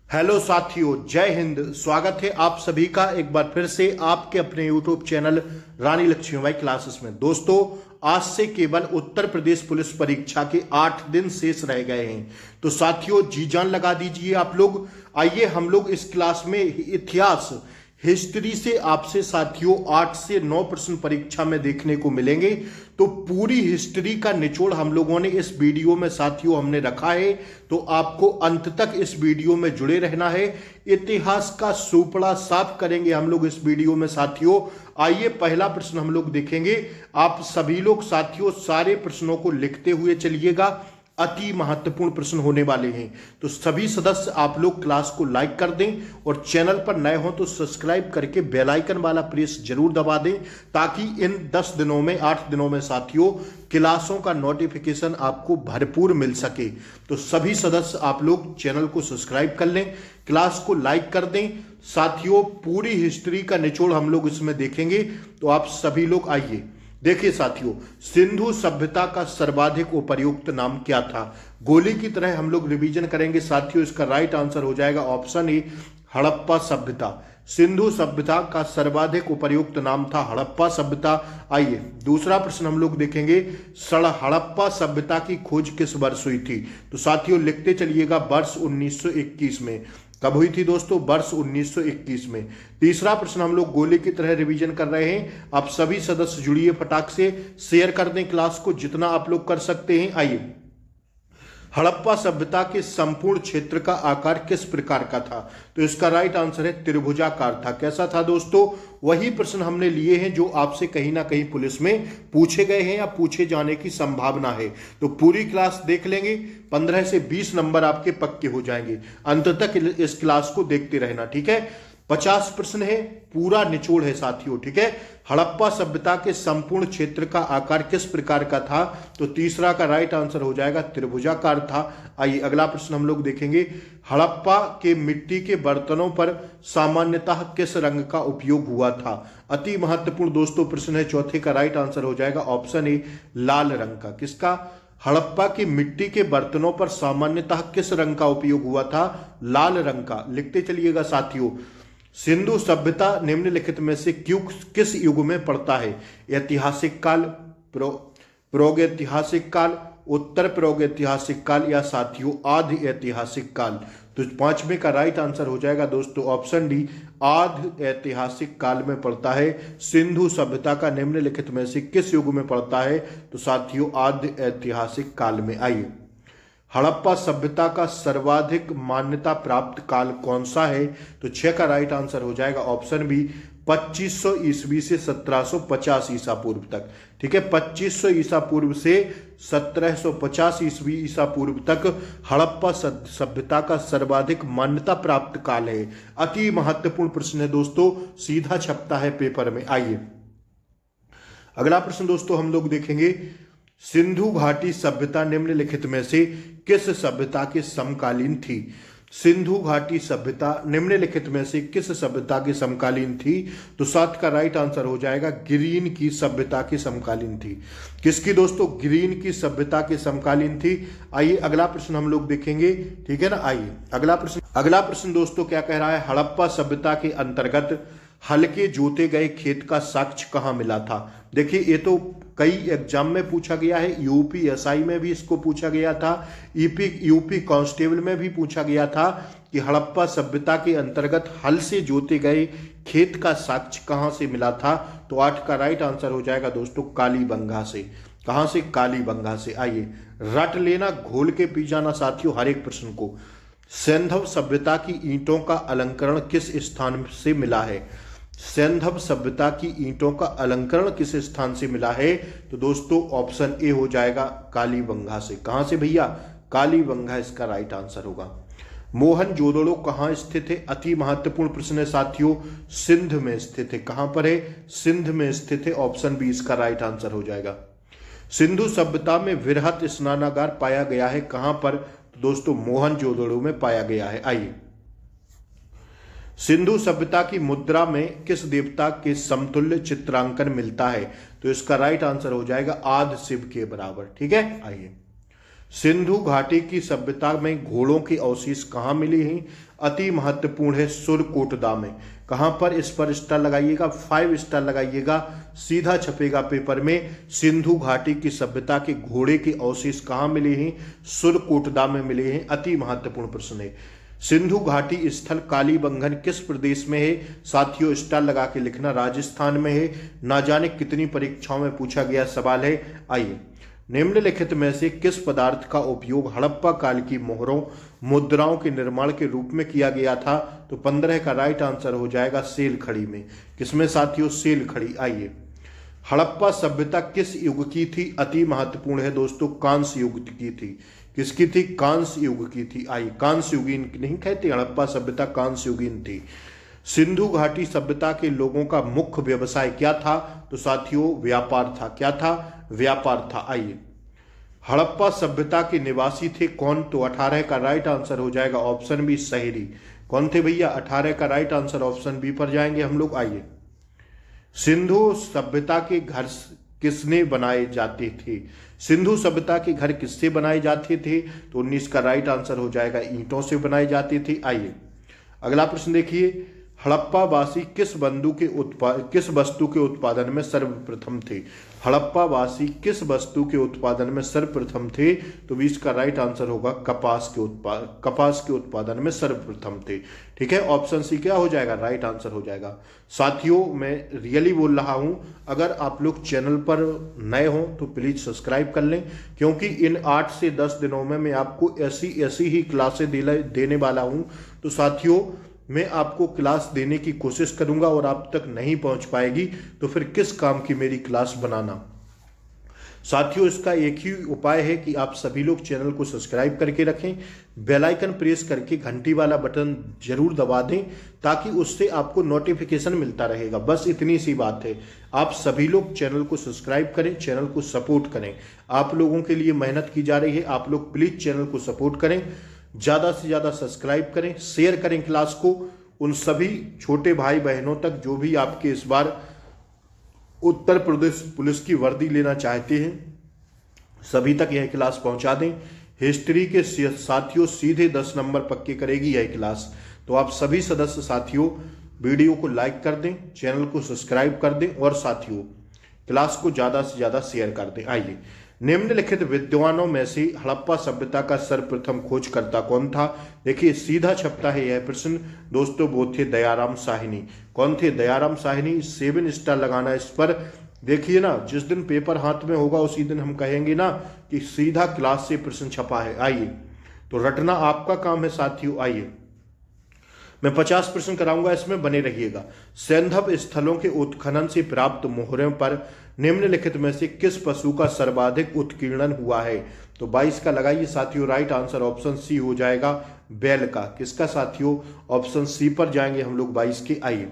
Hello साथियों, जय हिंद। स्वागत है आप सभी का एक बार फिर से आपके अपने यूट्यूब चैनल रानी लक्ष्मीबाई क्लासेस में। दोस्तों, आज से केवल उत्तर प्रदेश पुलिस परीक्षा के 8 दिन शेष रह गए हैं। तो साथियों, जी जान लगा दीजिए आप लोग। आइए हम लोग इस क्लास में इतिहास हिस्ट्री से आपसे साथियों 8 से 9 प्रश्न परीक्षा में देखने को मिलेंगे। तो पूरी हिस्ट्री का निचोड़ हम लोगों ने इस वीडियो में साथियों हमने रखा है, तो आपको अंत तक इस वीडियो में जुड़े रहना है। इतिहास का सुपड़ा साफ करेंगे हम लोग इस वीडियो में साथियों। आइए पहला प्रश्न हम लोग देखेंगे। आप सभी लोग साथियों सारे प्रश्नों को लिखते हुए चलिएगा, अति महत्वपूर्ण प्रश्न होने वाले हैं। तो सभी सदस्य आप लोग क्लास को लाइक कर दें और चैनल पर नए हो तो सब्सक्राइब करके बेल आइकन वाला प्रेस जरूर दबा दें, ताकि इन 10 दिनों में 8 दिनों में साथियों क्लासों का नोटिफिकेशन आपको भरपूर मिल सके। तो सभी सदस्य आप लोग चैनल को सब्सक्राइब कर लें, क्लास को लाइक कर दें। साथियों पूरी हिस्ट्री का निचोड़ हम लोग इसमें देखेंगे, तो आप सभी लोग आइए। देखिए साथियों, सिंधु सभ्यता का सर्वाधिक उपयुक्त नाम क्या था? गोली की तरह हम लोग रिवीजन करेंगे साथियों। इसका राइट आंसर हो जाएगा ऑप्शन ए, हड़प्पा सभ्यता। सिंधु सभ्यता का सर्वाधिक उपयुक्त नाम था हड़प्पा सभ्यता। आइए दूसरा प्रश्न हम लोग देखेंगे। हड़प्पा सभ्यता की खोज किस वर्ष हुई थी? तो साथियों लिखते चलिएगा, वर्ष 1921 में। कब हुई थी दोस्तों? वर्ष 1921 में। तीसरा प्रश्न हम लोग गोली की तरह रिवीजन कर रहे हैं। आप सभी सदस्य जुड़िए, फटाक से शेयर कर दें क्लास को जितना आप लोग कर सकते हैं। आइए, हड़प्पा सभ्यता के संपूर्ण क्षेत्र का आकार किस प्रकार का था? तो इसका राइट आंसर है त्रिभुजाकार था। कैसा था दोस्तों? वही प्रश्न हमने लिए हैं जो आपसे कहीं ना कहीं पुलिस में पूछे गए हैं या पूछे जाने की संभावना है। तो पूरी क्लास देख लेंगे, 15 से 20 नंबर आपके पक्के हो जाएंगे। अंत तक इस क्लास को देखते रहना, ठीक है। 50 प्रश्न है, पूरा निचोड़ है साथियों, ठीक है। हड़प्पा सभ्यता के संपूर्ण क्षेत्र का आकार किस प्रकार का था? तो तीसरा का राइट आंसर हो जाएगा त्रिभुजाकार था। आइए अगला प्रश्न हम लोग देखेंगे। हड़प्पा के मिट्टी के बर्तनों पर सामान्यतः किस रंग का उपयोग हुआ था? अति महत्वपूर्ण दोस्तों प्रश्न है। चौथे का राइट आंसर हो जाएगा ऑप्शन ए, लाल रंग का। किसका? हड़प्पा की मिट्टी के बर्तनों पर सामान्यतः किस रंग का उपयोग हुआ था? लाल रंग का। लिखते चलिएगा साथियों। सिंधु सभ्यता निम्नलिखित में से किस युग में पड़ता है? ऐतिहासिक काल, प्रागैतिहासिक काल, उत्तर प्रागैतिहासिक काल या साथियों आधि ऐतिहासिक काल? तो पांचवे का राइट आंसर हो जाएगा दोस्तों ऑप्शन डी, आधि ऐतिहासिक काल में पड़ता है। सिंधु सभ्यता का निम्नलिखित में से किस युग में पड़ता है? तो साथियों आधि ऐतिहासिक काल में। आइए, हड़प्पा सभ्यता का सर्वाधिक मान्यता प्राप्त काल कौन सा है? तो 6 का राइट आंसर हो जाएगा ऑप्शन बी, 2500 ईस्वी से 1750 ईसा पूर्व तक, ठीक है। 2500 ईसा पूर्व से 1750 ईस्वी ईसा पूर्व तक हड़प्पा सभ्यता का सर्वाधिक मान्यता प्राप्त काल है। अति महत्वपूर्ण प्रश्न है दोस्तों, सीधा छपता है पेपर में। आइए अगला प्रश्न दोस्तों हम लोग देखेंगे। सिंधु घाटी सभ्यता निम्नलिखित में से किस सभ्यता के समकालीन थी? सिंधु घाटी सभ्यता निम्नलिखित में से किस सभ्यता के समकालीन थी? तो 7 का राइट आंसर हो जाएगा गिरिन की सभ्यता के समकालीन थी। किसकी दोस्तों? गिरिन की सभ्यता के समकालीन थी। आइए अगला प्रश्न हम लोग देखेंगे, ठीक है ना। आइए अगला प्रश्न दोस्तों क्या कह रहा है? हड़प्पा सभ्यता के अंतर्गत हल्के जोते गए खेत का साक्ष्य कहाँ मिला था? देखिए ये तो कई एग्जाम में पूछा गया है। यूपीएसआई में भी इसको पूछा गया था, यूपी कांस्टेबल में भी पूछा गया था कि हड़प्पा सभ्यता के अंतर्गत हल से जोते गए खेत का साक्ष्य कहाँ से मिला था? तो 8 का राइट आंसर हो जाएगा दोस्तों कालीबंगा से। कहाँ से? कालीबंगा से। आइए रट लेना, घोल के पी जाना साथियों हर एक प्रश्न को। सैंधव सभ्यता की ईंटों का अलंकरण किस स्थान से मिला है? सैंधव सभ्यता की ईंटों का अलंकरण किस स्थान से मिला है? तो दोस्तों ऑप्शन ए हो जाएगा कालीबंगा से। कहां से भैया? कालीबंगा इसका राइट आंसर होगा। मोहनजोदड़ो कहां स्थित है? अति महत्वपूर्ण प्रश्न है साथियों। सिंध में स्थित है। कहां पर है? सिंध में स्थित है। ऑप्शन बी इसका राइट आंसर हो जाएगा। सिंधु सभ्यता में वृहत स्नानागार पाया गया है कहां पर? तो दोस्तों मोहनजोदड़ो में पाया गया है। आइए, सिंधु सभ्यता की मुद्रा में किस देवता के समतुल्य चित्रांकन मिलता है? तो इसका राइट आंसर हो जाएगा आदि शिव के बराबर, ठीक है। आइए, सिंधु घाटी की सभ्यता में घोड़ों के अवशेष कहाँ मिले हैं? अति महत्वपूर्ण है, सुरकोटदा में। कहां पर? इस पर स्टार लगाइएगा, 5 स्टार लगाइएगा, सीधा छपेगा पेपर में। सिंधु घाटी की सभ्यता के घोड़े के अवशेष कहाँ मिले हैं? सुरकोटदा में मिले हैं। अति महत्वपूर्ण प्रश्न है। सिंधु घाटी स्थल कालीबंगन किस प्रदेश में है? साथियों स्टार लगा के लिखना, राजस्थान में है। ना जाने कितनी परीक्षाओं में पूछा गया सवाल है। आइए, निम्नलिखित में से किस पदार्थ का उपयोग हड़प्पा काल की मोहरों मुद्राओं के निर्माण के रूप में किया गया था? तो 15 का राइट आंसर हो जाएगा सेल खड़ी में। किसमें साथियों? सेल खड़ी। आइए, हड़प्पा सभ्यता किस युग की थी? अति महत्वपूर्ण है दोस्तों, कांस्य युग की थी। किसकी थी? कांस्य युग की थी। आइए, कांस्य युगीन नहीं कहते, हड़प्पा सभ्यता कांस्य युगीन थी। सिंधु घाटी सभ्यता के लोगों का मुख्य व्यवसाय क्या था? तो साथियों व्यापार था। क्या था? व्यापार था। आइए, हड़प्पा सभ्यता के निवासी थे कौन? तो 18 का राइट आंसर हो जाएगा ऑप्शन बी, शहरी। कौन थे भैया? 18 का राइट आंसर ऑप्शन बी पर जाएंगे हम लोग। आइए, सिंधु सभ्यता के घर किसने बनाए जाते थे? सिंधु सभ्यता के घर किससे बनाए जाते थे? तो 19 का राइट आंसर हो जाएगा ईंटों से बनाए जाते थे। आइए, अगला प्रश्न देखिए, हड़प्पावासी किस वस्तु के उत्पादन में सर्वप्रथम थे? हड़प्पावासी किस वस्तु के उत्पादन में सर्वप्रथम थे? तो 20 का राइट आंसर होगा कपास के उत्पादन में सर्वप्रथम थे। ठीक है, ऑप्शन सी क्या हो जाएगा? राइट आंसर हो जाएगा। साथियों मैं रियली बोल रहा हूं, अगर आप लोग चैनल पर नए हो तो प्लीज सब्सक्राइब कर लें, क्योंकि इन 8 से 10 दिनों में मैं आपको ऐसी ही क्लासें देने वाला हूं। तो साथियों मैं आपको क्लास देने की कोशिश करूंगा और आप तक नहीं पहुंच पाएगी तो फिर किस काम की मेरी क्लास बनाना। साथियों इसका एक ही उपाय है कि आप सभी लोग चैनल को सब्सक्राइब करके रखें, बेल आइकन प्रेस करके घंटी वाला बटन जरूर दबा दें, ताकि उससे आपको नोटिफिकेशन मिलता रहेगा। बस इतनी सी बात है। आप सभी लोग चैनल को सब्सक्राइब करें, चैनल को सपोर्ट करें। आप लोगों के लिए मेहनत की जा रही है, आप लोग प्लीज चैनल को सपोर्ट करें, ज्यादा से ज्यादा सब्सक्राइब करें, शेयर करें क्लास को उन सभी छोटे भाई बहनों तक जो भी आपके इस बार उत्तर प्रदेश पुलिस की वर्दी लेना चाहते हैं, सभी तक यह क्लास पहुंचा दें। हिस्ट्री के साथियों सीधे 10 नंबर पक्के करेगी यह क्लास। तो आप सभी सदस्य साथियों वीडियो को लाइक कर दें, चैनल को सब्सक्राइब कर दें और साथियों क्लास को ज्यादा से ज्यादा शेयर कर दें। आइए, निम्नलिखित विद्वानों में से हड़प्पा सभ्यता का सर्वप्रथम खोजकर्ता कौन था? देखिए सीधा छपता है यह प्रश्न दोस्तों, वो थे दयाराम साहनी। कौन थे? दयाराम साहनी। 7 स्टार लगाना इस पर। देखिए ना, जिस दिन पेपर हाथ में होगा उसी दिन हम कहेंगे ना कि सीधा क्लास से प्रश्न छपा है। आइए, तो रटना आपका काम है साथियों। आइए, मैं 50 प्रश्न कराऊंगा, इसमें बने रहिएगा। सैंधव स्थलों के उत्खनन से प्राप्त मोहरों पर निम्नलिखित में से किस पशु का सर्वाधिक उत्कीर्णन हुआ है? तो 22 का लगाइए साथियों, राइट आंसर ऑप्शन सी हो जाएगा, बैल का। किसका साथियों? ऑप्शन सी पर जाएंगे हम लोग 22 के। आइए,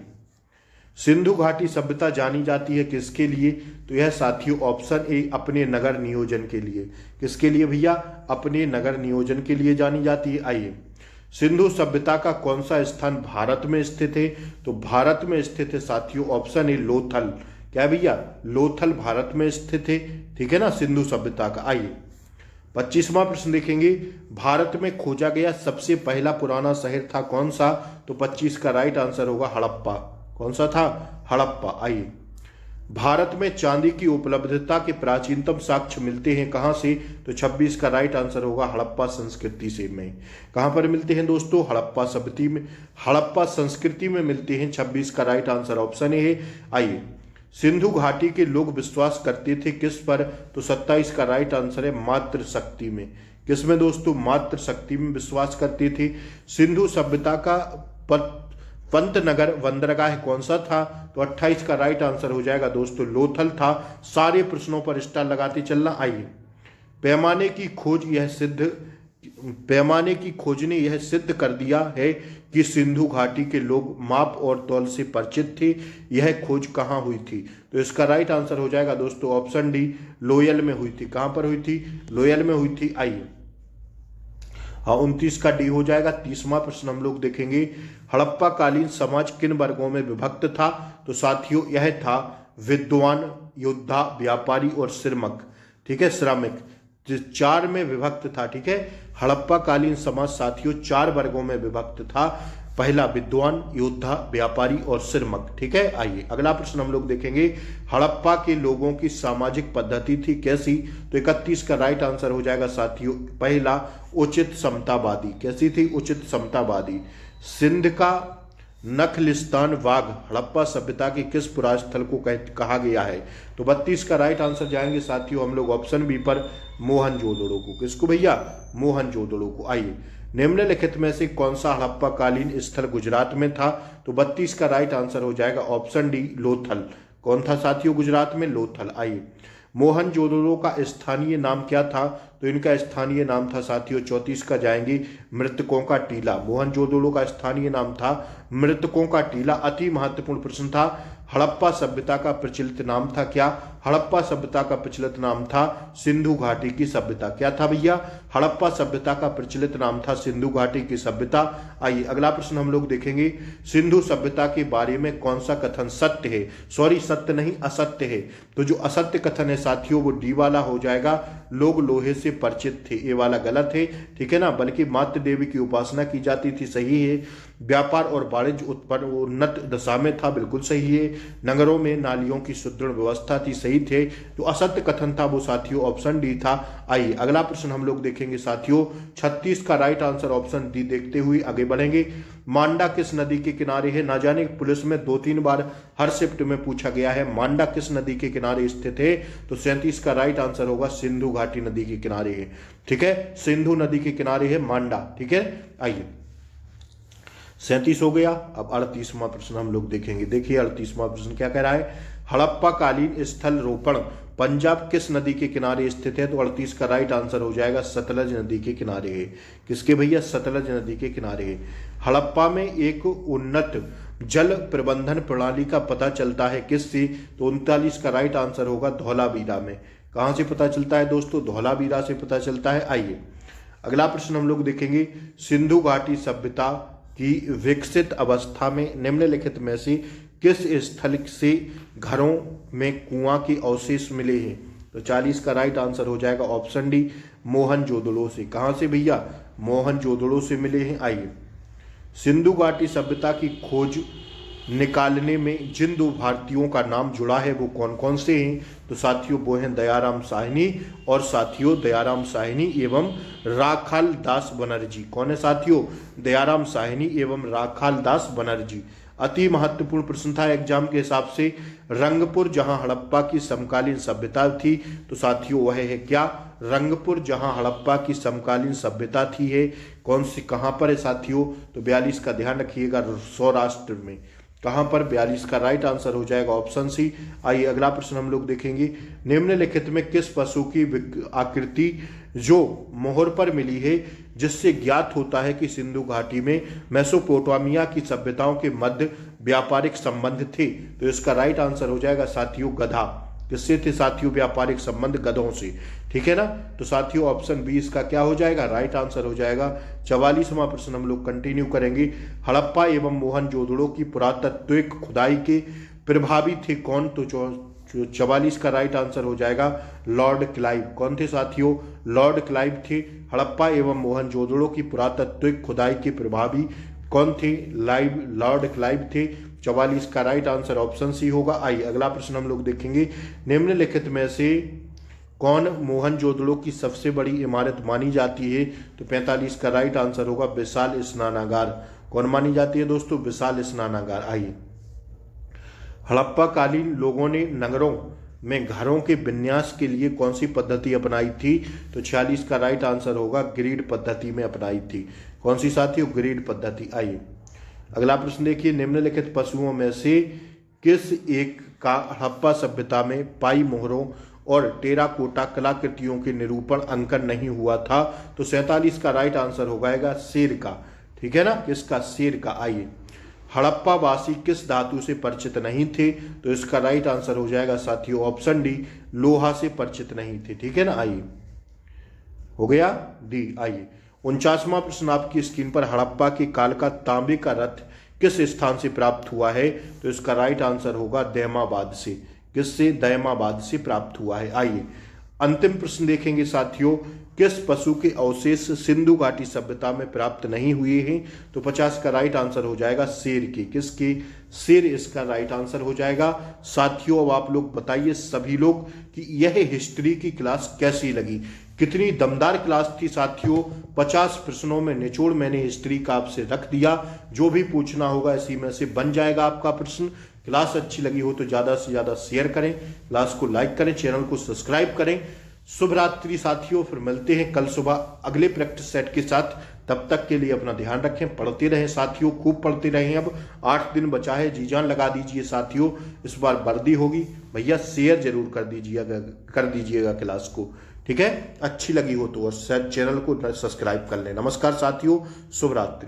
सिंधु घाटी सभ्यता जानी जाती है किसके लिए? तो यह साथियों ऑप्शन ए, अपने नगर नियोजन के लिए। किसके लिए भैया? अपने नगर नियोजन के लिए जानी जाती है। आइए, सिंधु सभ्यता का कौन सा स्थान भारत में स्थित है? तो भारत में स्थित है साथियों ऑप्शन ए, लोथल। क्या भैया? लोथल भारत में स्थित है। ठीक है ना, सिंधु सभ्यता का। आइए, 25वां प्रश्न देखेंगे, भारत में खोजा गया सबसे पहला पुराना शहर था कौन सा? तो 25 का राइट आंसर होगा हड़प्पा। कौन सा था? हड़प्पा। आइए, भारत में चांदी की उपलब्धता के प्राचीनतम साक्ष्य मिलते हैं कहां से? तो 26 का राइट आंसर होगा हड़प्पा संस्कृति से। में कहां पर मिलते हैं दोस्तों? हड़प्पा संस्कृति में मिलते हैं। 26 का राइट आंसर ऑप्शन ए है। आइए, सिंधु घाटी के लोग विश्वास करते थे किस पर? तो 27 का राइट आंसर है मातृ शक्ति में। किसमें दोस्तों? मातृ शक्ति में विश्वास करते थे। सिंधु सभ्यता का पंतनगर बंदरगाह कौन सा था? तो 28 का राइट आंसर हो जाएगा दोस्तों लोथल था। सारे प्रश्नों पर स्टार लगाते चलना। आइए, पैमाने की खोज ने यह सिद्ध कर दिया है कि सिंधु घाटी के लोग माप और तौल से परिचित थे। यह खोज कहाँ हुई थी? तो इसका राइट आंसर हो जाएगा दोस्तों ऑप्शन डी, लोयल में हुई थी। कहां पर हुई थी? लोयल में हुई थी। आइए, हाँ 29 का डी हो जाएगा। 30वां प्रश्न हम लोग देखेंगे, हड़प्पा कालीन समाज किन वर्गों में विभक्त था? तो साथियों यह था विद्वान, योद्धा, व्यापारी और श्रमिक। ठीक है, श्रमिक। चार में विभक्त था। ठीक है, हड़प्पा कालीन समाज साथियों चार वर्गों में विभक्त था। पहला विद्वान, योद्धा, व्यापारी और श्रमिक। ठीक है, आइए अगला प्रश्न हम लोग देखेंगे। हड़प्पा के लोगों की सामाजिक पद्धति थी कैसी? तो 31 का राइट आंसर हो जाएगा साथियों पहला उचित समतावादी। कैसी थी? उचित समतावादी। सिंध का नखलिस्तान वाघ हड़प्पा सभ्यता के किस पुरास्थल को कहा गया है? तो 32 का राइट आंसर जाएंगे साथियों हम लोग ऑप्शन बी पर मोहनजोदड़ो को। किसको भैया? मोहनजोदड़ो को। आइए निम्नलिखित में से कौन सा हड़प्पा कालीन स्थल गुजरात में था? तो 32 का राइट आंसर हो जाएगा ऑप्शन डी लोथल। कौन था साथियों गुजरात में? लोथल। आइए मोहनजोदड़ो का स्थानीय नाम क्या था? तो इनका स्थानीय नाम था साथियों 34 का जाएंगे मृतकों का टीला। मोहनजोदड़ो का स्थानीय नाम था मृतकों का टीला। अति महत्वपूर्ण प्रश्न था। हड़प्पा सभ्यता का प्रचलित नाम था क्या? हड़प्पा सभ्यता का प्रचलित नाम था सिंधु घाटी की सभ्यता। क्या था भैया? हड़प्पा सभ्यता का प्रचलित नाम था सिंधु घाटी की सभ्यता। आइए अगला प्रश्न हम लोग देखेंगे। सिंधु सभ्यता के बारे में कौन सा कथन सत्य है? सॉरी सत्य नहीं असत्य है। तो जो असत्य कथन है साथियों वो डी वाला हो जाएगा। लोग लोहे से परिचित थे, ये वाला गलत है। ठीक है ना, बल्कि मातृ देवी की उपासना की जाती थी, सही है। व्यापार और वाणिज्य उत्पन्न उन्नत दशा में था, बिल्कुल सही है। नगरों में नालियों की सुदृढ़ व्यवस्था थी, सही थे। जो असत्य कथन था वो साथियों ऑप्शन डी था। आइए अगला प्रश्न हम लोग देखेंगे साथियों 36 का राइट आंसर ऑप्शन डी देखते हुए आगे बढ़ेंगे। मांडा किस नदी के किनारे है? ना जाने पुलिस में 2-3 बार हर शिफ्ट में पूछा गया है मांडा किस नदी के किनारे स्थित है? तो 37 का राइट आंसर होगा सिंधु घाटी नदी के किनारे है। ठीक है, सिंधु नदी के किनारे है मांडा। ठीक है, आइए 37 हो गया। अब 38वां प्रश्न हम लोग देखेंगे। देखिए 38वां प्रश्न क्या कह रहा है? हड़प्पा कालीन स्थल रोपण पंजाब किस नदी के किनारे स्थित है? तो 38 का राइट आंसर हो जाएगा सतलज नदी के किनारे है। किसके भैया? सतलज नदी के किनारे है। हड़प्पा में एक उन्नत जल प्रबंधन प्रणाली का पता चलता है किससे? तो 39 का राइट आंसर होगा धौलावीरा में। कहां से पता चलता है दोस्तों? धौलावीरा से पता चलता है। आइए अगला प्रश्न हम लोग देखेंगे। सिंधु घाटी सभ्यता की विकसित अवस्था में निम्नलिखित में से किस स्थल से घरों में कुआं के अवशेष मिले हैं? तो 40 का राइट आंसर हो जाएगा ऑप्शन डी मोहनजोदड़ो से। कहां से भैया? मोहनजोदड़ो से मिले हैं। आइए सिंधु घाटी सभ्यता की खोज निकालने में जिन 2 भारतीयों का नाम जुड़ा है वो कौन कौन से हैं? तो साथियों वो हैं दयाराम साहनी और साथियों दयाराम साहनी एवं राखाल दास बनर्जी। कौन है साथियों? दयाराम साहनी एवं राखाल दास बनर्जी। अति महत्वपूर्ण प्रश्न था एग्जाम के हिसाब से। रंगपुर जहां हड़प्पा की समकालीन सभ्यता थी, तो साथियों वह है क्या? रंगपुर जहां हड़प्पा की समकालीन सभ्यता थी है। कौन सी कहां पर है साथियों? तो 42 का ध्यान रखिएगा, सौराष्ट्र में। कहां पर? 42 का राइट आंसर हो जाएगा ऑप्शन सी। आइए अगला प्रश्न हम लोग देखेंगे। निम्नलिखित में किस पशु की आकृति जो मोहर पर मिली है जिससे ज्ञात होता है कि सिंधु घाटी में मेसोपोटामिया की सभ्यताओं के मध्य व्यापारिक संबंध थे? तो इसका राइट आंसर हो जाएगा साथियों गधा। किससे थे साथियों? व्यापारिक संबंध गधों से। ठीक है ना, तो साथियों ऑप्शन बी इसका क्या हो जाएगा? राइट आंसर हो जाएगा। 44वां प्रश्न हम लोग कंटिन्यू करेंगे। हड़प्पा एवं मोहनजोदड़ो की पुरातत्विक खुदाई के प्रभावी थे कौन? तो 44 का राइट आंसर हो जाएगा लॉर्ड क्लाइव। कौन थे साथियों? लॉर्ड क्लाइव थे। हड़प्पा एवं मोहनजोदड़ो की पुरातत्विक खुदाई के प्रभावी कौन थे? लॉर्ड क्लाइव थे। 44 का राइट आंसर ऑप्शन सी होगा। आइए अगला प्रश्न हम लोग देखेंगे। निम्नलिखित में से कौन मोहनजोदड़ो की सबसे बड़ी इमारत मानी जाती है? तो 45 का राइट आंसर होगा विशाल स्नानागार। कौन मानी जाती है दोस्तों? विशाल स्नानागार। आइए हड़प्पा कालीन लोगों ने नगरों में घरों के विन्यास के लिए कौन सी पद्धति अपनाई थी? तो 46 का राइट आंसर होगा ग्रिड पद्धति में अपनाई थी। कौन सी साथियों? ग्रिड पद्धति। आइए अगला प्रश्न देखिए। निम्नलिखित पशुओं में से किस एक का हड़प्पा सभ्यता में पाई मोहरों और टेराकोटा कलाकृतियों के निरूपण अंकन नहीं हुआ था? तो 47 का राइट आंसर हो जाएगा शेर का। ठीक है ना, किसका? शेर का। आइए हड़प्पा वासी किस धातु से परिचित नहीं थे? तो इसका राइट आंसर हो जाएगा साथियों ऑप्शन डी लोहा से परिचित नहीं थे। ठीक है ना, आइए हो गया डी। आइए 49वां प्रश्न आपकी स्क्रीन पर। हड़प्पा के काल का तांबे का रथ किस स्थान से प्राप्त हुआ है? तो इसका राइट आंसर होगा दहमाबाद से। किससे? दहमाबाद से प्राप्त हुआ है। आइए अंतिम प्रश्न देखेंगे साथियों, किस पशु के अवशेष सिंधु घाटी सभ्यता में प्राप्त नहीं हुए हैं? तो 50 का राइट आंसर हो जाएगा शेर के। किसके? शेर इसका राइट आंसर हो जाएगा। साथियों अब आप लोग बताइए सभी लोग कि यह हिस्ट्री की क्लास कैसी लगी, कितनी दमदार क्लास थी साथियों। 50 प्रश्नों में निचोड़ मैंने हिस्ट्री का आपसे रख दिया, जो भी पूछना होगा इसी में से बन जाएगा आपका प्रश्न। क्लास अच्छी लगी हो तो ज्यादा से ज्यादा शेयर करें, क्लास को लाइक करें, चैनल को सब्सक्राइब करें। शुभ रात्रि साथियों, फिर मिलते हैं कल सुबह अगले प्रैक्टिस सेट के साथ। तब तक के लिए अपना ध्यान रखें, पढ़ते रहें साथियों, खूब पढ़ते रहें। अब 8 दिन बचा है, जी जान लगा दीजिए साथियों। इस बार वर्दी होगी भैया, शेयर जरूर कर दीजिएगा क्लास को, ठीक है? अच्छी लगी हो तो और चैनल को सब्सक्राइब कर लें। नमस्कार साथियों, शुभ रात्रि।